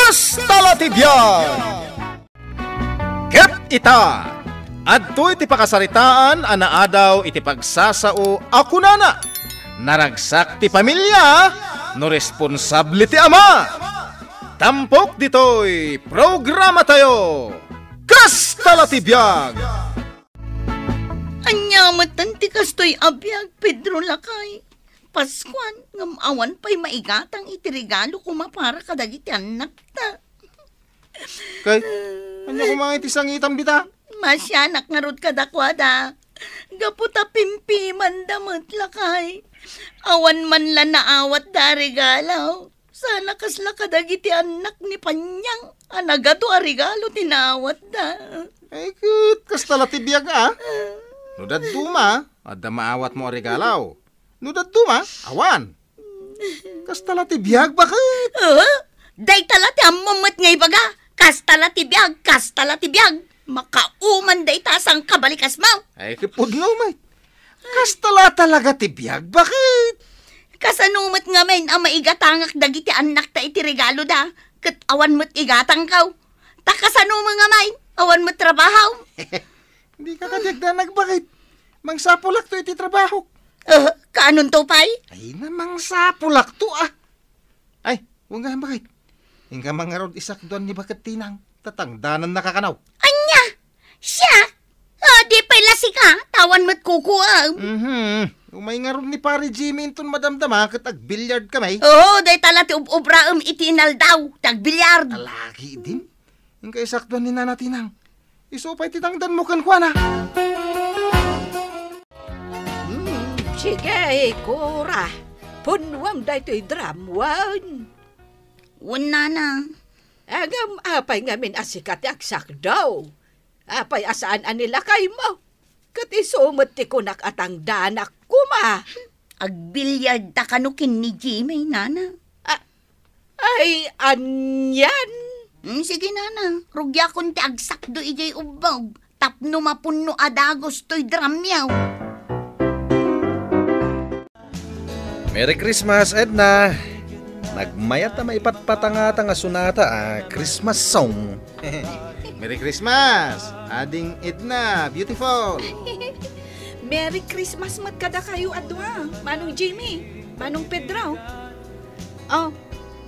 Kastalatibyan! Ket ita! Adto iti pakasaritaan anaadaw iti pagsasao ako nana. Naragsak ti pamilya no responsable ti ama. Tampok ditoy programa tayo. Kastalatibyan! Anyamatan ti kastoy abiyag Pedro Lakay. Paskuan ngam awan pa'y maigatang iti regalo kumapara kadagiti anak ta. Kay, ano ko mga itisangitan bita? Masyanak nga rod kadakwada. Gaputa pimpiman damot Lakay. Awan man la naawat da regalaw. Sana kasla kadagiti anak ni Panyang. Anagado a regalo tinawat da. Ay, kut, kastalatibyan ah. Nudad duma, adda maawat mo regalaw. Nudad duma, awan. Kastalatibyan, bakit? Day talati amumot ngay baga. Kastalatibiyag. Makauman day tasang kabalikas mo. Ay, kipudno, may. Kastala talaga tibiyag, bakit? Kasanumot nga men ang maigatangak dagiti anak ta iti regalo da. Kat awan mo't igatang kaw. Takasanumot nga men, awan mo't trabaho. Hindi ka kadyagdanag, bakit? Mangsapulak to iti trabaho. Kaanon to pay? Ay, namang sapulak to ah. Ay, huwag nga bakit? Hingga mga rod isak doon ni bakit tinang. Tatangdanan nakakanaw. Anya! Siya! Di pa'y lasik ha. Tawan mo't kukuha. Umay nga rod ni pare Jimmy inton madamdama kat ag-billiard kamay. Day talati ubraam itinal daw. Tagbilyard. Alagi din. Hingga isak doon ni Nana Tinang. Isupay titangdan mo kan Juana. Sige, Kura. Punwang daytoy dramwan. Wala na. Agam apay ngamin asikat aksak daw. Apay asaan anila kay mo. Kat isumot ti kunak atang danak kuma. Agbilyard ta kanukin ni Jimmy, nana. Ay, anyan. Sige, nana. Rugya kun ti agsak do ijay ubog. Tapno mapunno adagos to'y dramyaw. Merry Christmas, Edna! Nagmayat na maipatpatangata nga sunata Christmas song. Merry Christmas! Ading Edna, beautiful! Merry Christmas mat kada kayo adwa. Manong Jimmy, Manong Pedro. Oh,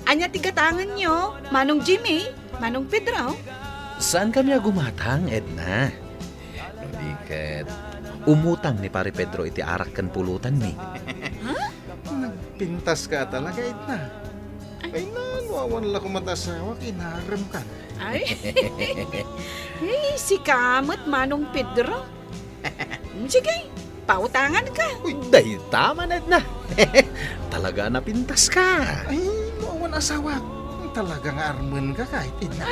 anya tigatangan nyo, Manong Jimmy, Manong Pedro. Saan kami agumatang, Edna? No diket, umutang ni pare Pedro iti arak kan pulutan ni. Nagpintas ka talaga, Edna. Ay nanuawan lang kumatasawa, kinaram ka. Ay, hey, si Kamot, Manong Pedro. Sige, pautangan ka. Uy, day, tama na, Edna. Talaga napintas ka. Ay, nuawan asawa. Talagang arman ka kahit, Edna.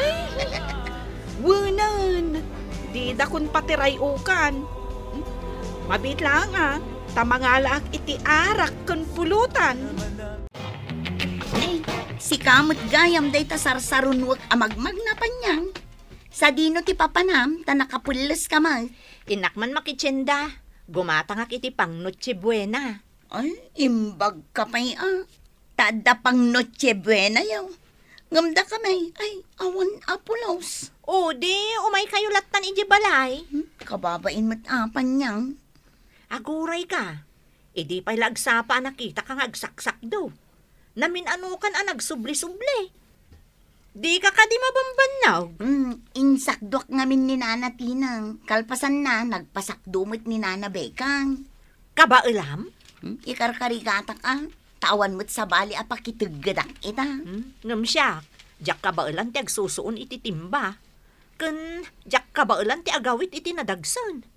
Wunan, di da kun patiray ukan. Mabit lang tamangalaak iti arak kun pulutan. Ay, si kamot gayam day ta sarsarunwag amagmag na Panyang. Sa dino ti papanam, ta nakapulis ka man. Inakman makitsenda, gumatangak iti pang Noche Buena. Ay, imbag ka pa'y Tada pang Noche Buena yaw. Ngamda kamay, ay, awan apulaws. O di, umay kayo latan iji balay. Kababain mo't Panyang. Aguray ka. Idi pa'y lagsapa nakita kang agsaksak do. Namin anukan nagsubli-subli. Di ka di mabambanaw. Insakdwak ngamin ni Nana Tinang. Kalpasan na, nagpasakdumot ni Nana Bekang. Kabailam? Ikarkarigatak tawan mo't sa bali apakituggadak ita. Ngam siya, jak kabailan ti agsusuon iti timba. Kun jak kabailan ti agawit iti nadagsan.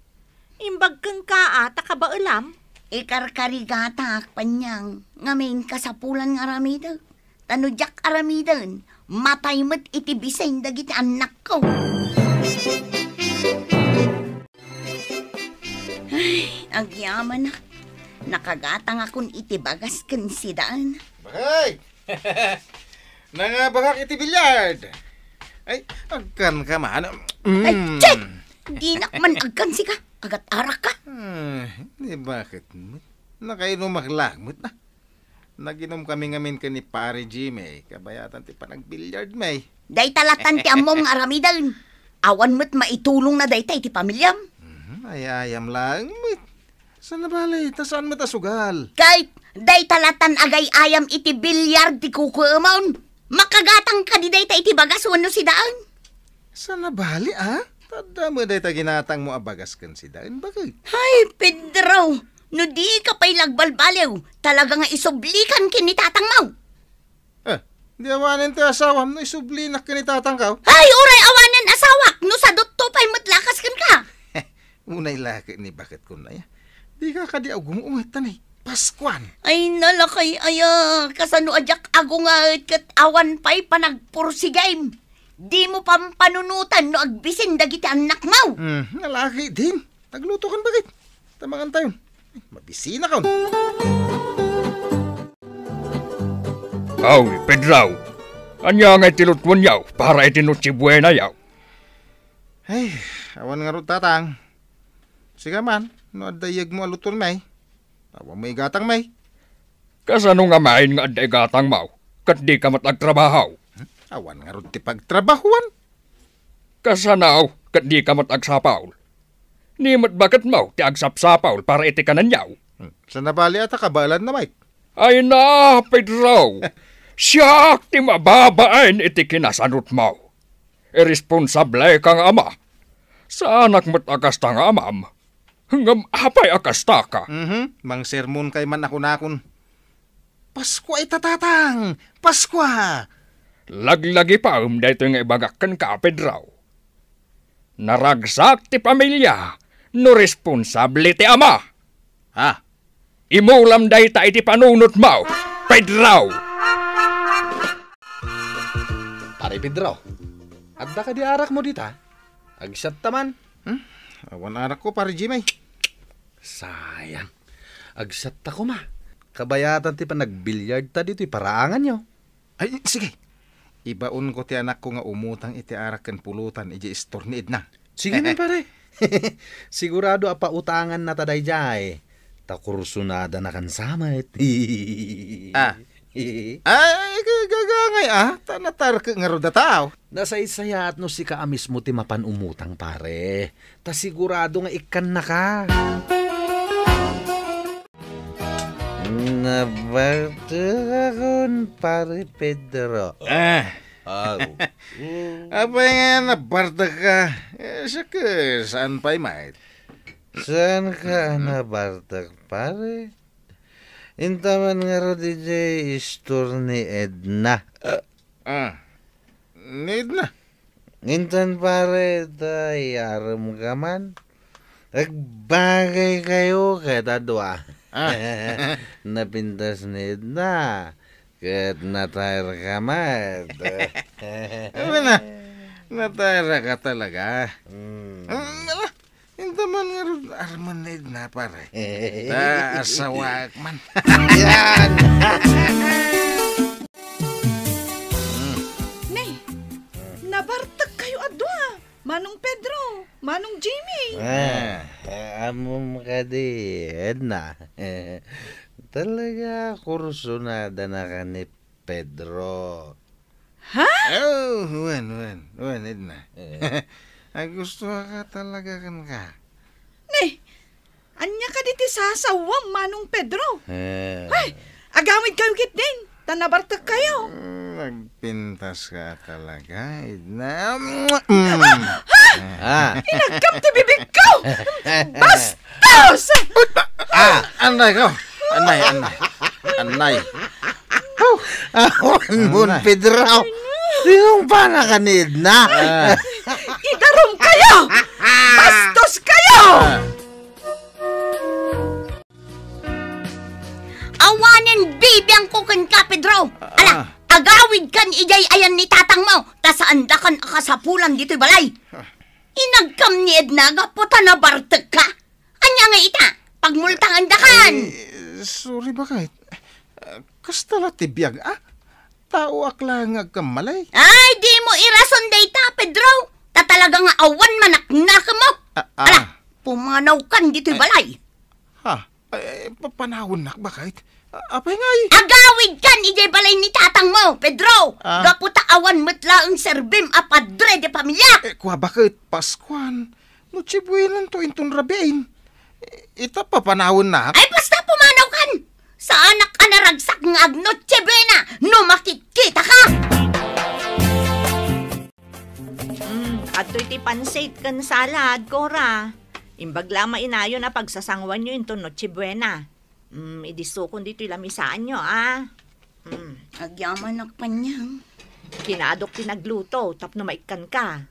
Imbag kang kaata kabailam. Ikarkarigatak, Panyang. Ngamin kasapulan nga ramidag. Tanudyak aramidan. Matay mo't iti bisayn dagiti anak ko. Ay, agyaman na. Nakagatang akong iti bagas kan sidaan. Bakay! Nangabagak iti bilyard. Ay, agkan ka man. Ay, check! Di nakman agkan si ka. Agat arak ka. Hindi bakit mo? Nakainom maglagmot na. Naginom kami ngamin ka ni Pare Jimmy. Kabayatan ti pa nag-billiard may. Day talatan ti amom nga aramidan. Awan mo't maitulong na day ti pamilyam. Ay, ayam lang. Saan na balay? Saan mo tasugal? Kahit day talatan agay ayam iti bilyard ti kukuamaon. Makagatang ka di day iti bagas wano si daan. Saan na bali, ah? Tada mo day ginatang mo abagas kan si daan. Bakit? Ay, Pedro, no di ka pa'y lagbalbalew. Talaga nga isublikan kinitatang mo. Di awanin ti asawam no isubli na kinitatang ka. Ay, uray awanan asawak. No sa dotto pa'y matlakas kan ka. Unay laki ni bakit ko na ya. Di ka kadi agum umatan eh. Paskwan. Ay, nalakay aya. Kasano ajak ako nga kat awan pa'y panagpursigay. Di mo pampanunutan no agbisin dagiti anak mo. Nalaki din. Nagluto kan bakit? Tamangan tayo. Mabisina ka. Aw, Pedraw. Anya nga tilutwan yaw para itinut si Buena yaw. Ay, awan nga ro tatang. Siga man, no adayag mo aluton may. Awan may gatang may. Kasano nga main nga aday gatang mau, kat di ka matagtrabahaw. Awan nga ro ti pagtrabahuan. Kasanaw, kat di ka matagsapaw. Ni mat bakit mau ti agsapsapaw para iti kanan yaw. Sa nabali ata kabalan na may. Ay na, Pedraw. Siya ti mababain iti kinasanot mo. Irresponsable kang ama. Sa anak mo't akasta nga amam. Hanggang apay akasta ka. Mang sermon kay man ako nakon. Pasko ay tatatang! Pasko! Laglagi pa dito nga ibagakan ka, Pedraw. Naragsak ti pamilya, no responsable ti ama. Ah, Imulam day ta iti panunot mo, Pedraw. Pare Pedro, adda ka di arak mo dita. Agsat taman. awan arak ko Pare Jimmy. Sayang. Agsat ta ko ma. Kabayatan ti pa nagbilyard ta dito paraangan nyo. Ay, sige. Ibaon ko ti anak ko nga umutang iti arak kan pulutan iji store ni Edna. Sige na pare. Sigurado apa utangan na taday jay. Takursunada na kan samat. Ay, gagangay Tanatar ka nga ro da tao. Nasaysaya at no si kaamis mo ti mapan umutang pare. Ta sigurado nga ikan na ka. Nabartakon pare Pedro. Apa nga nabarta ka? Siya ka, saan pa'y mait? Saan ka nabartak pare? Intaman nga ro DJ store ni Edna. Need na. Intan pare tayaram ka man. Nagbagay kayo kada dua. Napintas ni Edna. Kat natayar ka man. Ano na? Natayara ka talaga. Intaman nga rin armanid na pare. Asawak man. Yan! Nay, nabartag kayo adwa. Manong Pedro, Manong Jimmy. Amom ka di, Edna. Talaga kursunada na ka ni Pedro. Oh, Juan, Edna. Ay, gusto ka talaga kan ka. Nay, anya ka diti sasawam, Manong Pedro. Ay, Agawid kayo git din. Tanabartag kayo. Nagpintas ka talaga, Edna. Inagkam ti bibig ko. Bastos! Anay ko. Anay. Awan mo, Pedro. Yung pana ka ni Edna. Idarom kayo! Bastos kayo! Awanin bibiyang ko kan ka, Pedro. Ala, agawid kan ijay ayan ni tatang mo. Tasaan da kan akasapulan dito balay. Inagkam ni Edna, gaputa na bartag ka. Anya nga ita, pagmultangan da kan. Sorry bakit? Kastala tibiyag, Tao akla nga kamalay. Ay, di mo irason data, Pedro. Tatalaga nga awan manak mo. Ala, pumanaw kan dito balay. Ha? Papanahon nak bakit? Apay nga eh. Agawid kan, ijay balay ni tatang mo, Pedro! Gaputa awan matla ang serbim a padre de pamilya! Kwa bakit? Paskuan. Noche buenan to inton rabiin. Ita papanahon na. Ay, basta pumanaw kan! Sa anak ka naragsak ng agnoche buena, no makikita ka! At iti pansit kan salad, Cora. Imbag lama inayo na pagsasangwan nyo into Noche Buena. Idisukon dito ilamisaan nyo, Agyaman ak panyang. Kinaadok tinagluto, tapno maikan ka.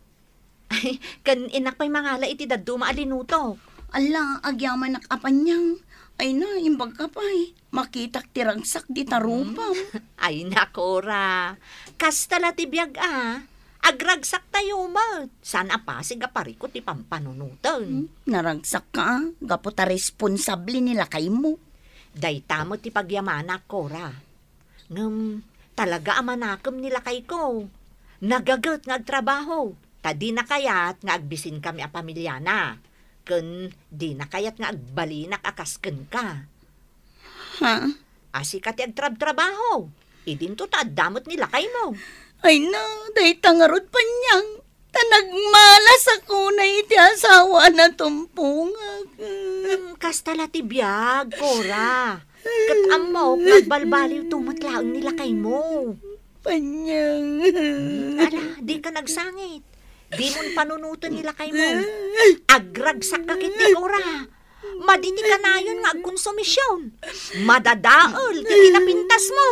Ay, kan inak pa'y mangala iti daduma alinuto. Ala, agyaman ak apanyang. Ay na, imbag ka pa'y. Makitak tiragsak di tarupam. Ay na, Cora. Kastala ti biyag, Agragsak tayo, mat. Sana pa, siga parikot ti pampanunutan. Naragsak ka, gaputa responsable nila kay mo. Dayta mo ti pagyamana, Cora. Talaga amanakam nila kay ko. Nagagat nga agtrabaho. Tadi na kayat nga agbisin kami a pamilyana. Ken di na kayat nga agbalinak akasken ka. Ha? Asi ka ti agtrab-trabaho. Idinto ta damot nila kay mo. Ay na, day tangarod pa niyang. Tanagmalas ako na iti asawa na tumpungag. Kastala ti biyag, Cora. Kat amaw, nagbalbaliw tumatlaang nila kay mo. Panyang. Ala, di ka nagsangit. Di mon panunutan nila kay mo. Agragsak ka kit ni Cora. Madini ka na yun nga agkonsumisyon. Madadaol kit inapintas mo.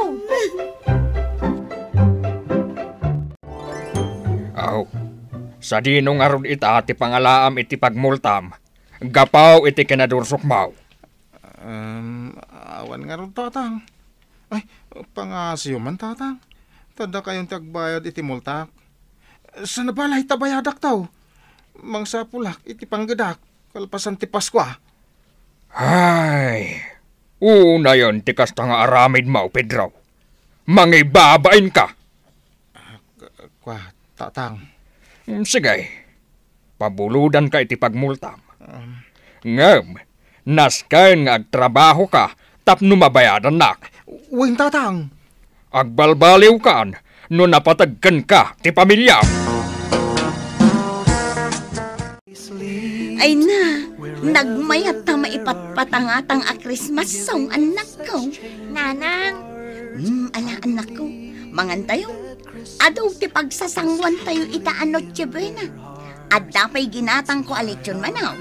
Aw, sa dinong aron ita ti pangalaam iti pagmultam, gapaw iti kinadursok maw. Awan nga ron, tatang. Ay, pangasyo man, tatang. Tada kayong tagbayad iti multak. Sa nabalay tabayadak taw. Mangsa pulak iti panggadak, kalpasan ti Paskwa. Ay, una yon ti kasta nga aramid maw, Pedro. Mangibabain ka. Kwa, tatang. Sige, pabuludan ka iti pagmultam. Ngem, naskain nga agtrabaho ka, tapno mabayadan nak. Uwing, tatang. Agbalbaliw kan, no napatagkan ka ti pamilya. Ay na, nagmayat na maipatpatangatang a Christmas song anak ko. Nanang, Ala anak ko, mangantayo. Adaw ti pagsasangwan tayo itaan Noche Buena. Adda pa'y ginatang ko alitsyon manaw.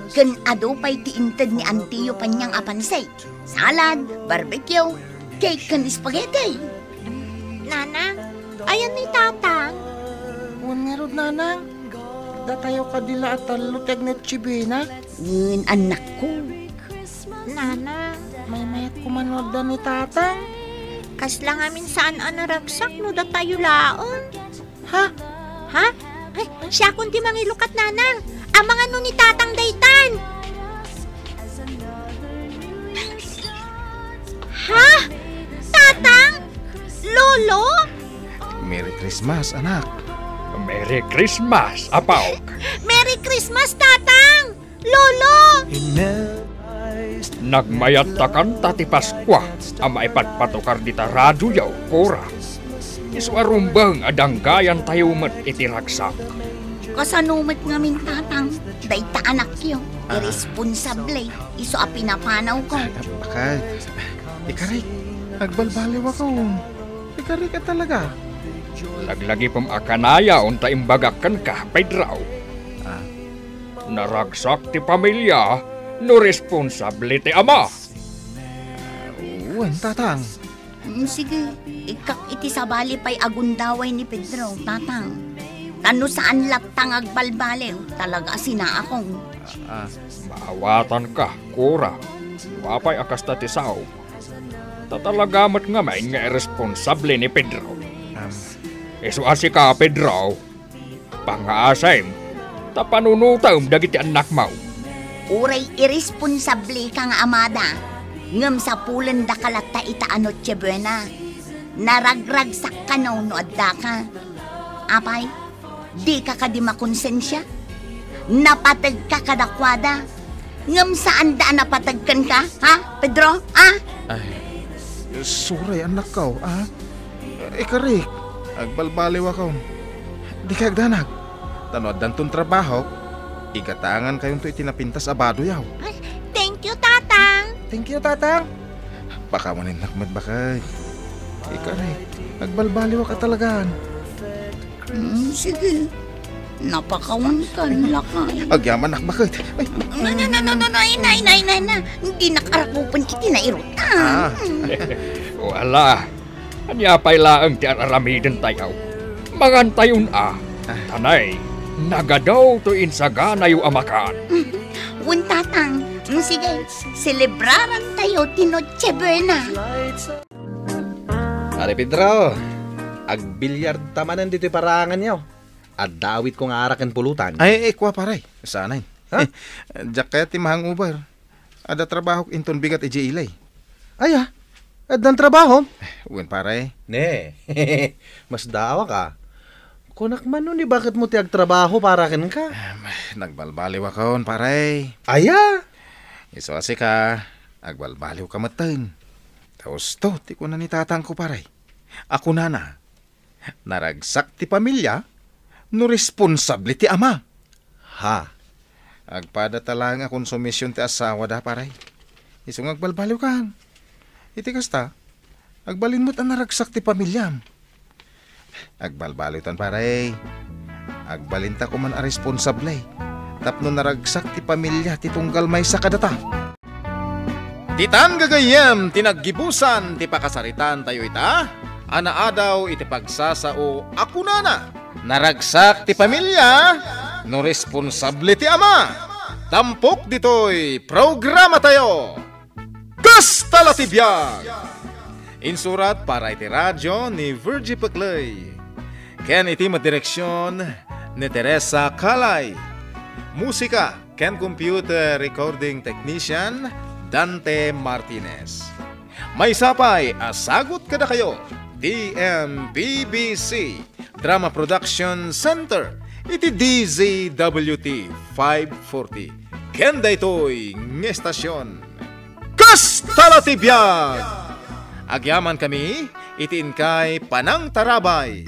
Ken adaw pa'y tiinted ni Antiyo panyang apansay. Salad, barbecue, cake ken spaghetti. Nanang, ayan ni tatang. Uwan nga ron, nanang. Da tayo kadila at talutag na chibina. Ngun anak ko. Nanang, May mayat kumanod da ni tatang. kasla nga minsan anaragsak no da tayo laon. Ha? Ha? Ay, siya kundi mangilukat nanang. Ang mga no ni tatang daytan. Ha? Tatang? Lolo? Merry Christmas, anak. Merry Christmas, apaw. Merry Christmas, tatang! Lolo! Nagmayat ta kanta ti Paskwa, ang maipatpatukar di ta radyo yaw, Cora. Iswarumbang adanggayan tayo mat iti ragsak. Kasanumat ngamin tatang. Dayta anak yo. Irresponsable. Iso a pinapanaw ko. Bakay. Ikaray, nagbalbaliw ako. Ikaray ka talaga. Laglagi pong akanaya unta imbagakan ka, Pedro. Naragsak ti pamilya, no responsable ti ama. Uwan, tatang. Sige, ikak iti sabali pa'y agundaway ni Pedro, tatang. Tano saan latang agbalbalew, talaga sina akong. Maawatan ka, Cora. Wapay akasta ti sao. Tatalagamat nga may nga irresponsable ni Pedro. Isuasi ka, Pedro. Pangaasay, tapanunutam dagiti anak mo. Uray irresponsable ka nga amada. Ngam sa pulen da kalata ita Noche Buena. Naragragsak ka no adda ka. Apay, di ka di makonsensya. Napatag ka kadakwada. Ngam saan da napatagkan ka, ha, Pedro? Ay, Suray anak kaw, Ikarik, agbalbaliw ako. Di kay agdanag. Tanod dantong trabaho, igatangan kayong to itinapintas abado yaw. Thank you, tatang. Thank you, tatang. Baka manin nakmad bakay. Ikarik, agbalbaliw ka talagaan. Sige. Napakawan ka, lakay. Agyaman nakbakit. Ay, Na. Hindi nakarapupan iti na irutan. Wala. Anya pa'y laang ti aramiden tayaw. Mangantayon Tanay, nagadaw to insagana yu amakan. Tatang. Sige, celebraran tayo ti Noche Buena. Pare Pedro, agbilyard tamanan dito parangan niyo. At dawit ko nga arakan pulutan. Ay, kwa paray. Sanay. Ha? Diyak kaya ti mahang ubar. Ada trabaho inton bigat iji ilay. Aya, at ng trabaho. Uwan paray. Ne, mas dawa ka. Kunak man nun, bakit mo tiag trabaho para kin ka? Nagbalbaliw akon paray. Aya! Iswasi ka. Agbalbaliw ka matan. Tapos to, ti ko na ni tatang ko paray. Ako na. Naragsak ti pamilya. No responsable ti ama. Ha? Agpada talang akong konsumisyon ti asawa da paray. Isong agbalbaliw ka. Iti kasta, agbalin mo't ang naragsak ti pamilyam. Agbalbaliw tan paray. Agbalinta ko man a responsable. Tapno naragsak ti pamilya ti tunggal may sa kadata. Titan gagayem, tinaggibusan ti pakasaritan tayo ita. Anaadaw iti pagsasao ako na. Naragsak ti pamilya, no responsable ti ama. Tampok ditoy programa tayo. Kastala ti biyag. Insurat para iti radyo ni Virgie Paclay. Ken iti madireksyon ni Teresa Calay. Musika ken computer recording technician Dante Martinez. May sapay asagot kada kayo. DMPBC Drama Production Center. Iti DZWT 540. Kenda ito'y ng estasyon. Kastala ti biyag! Agyaman kami, itiin kay Panang Tarabay.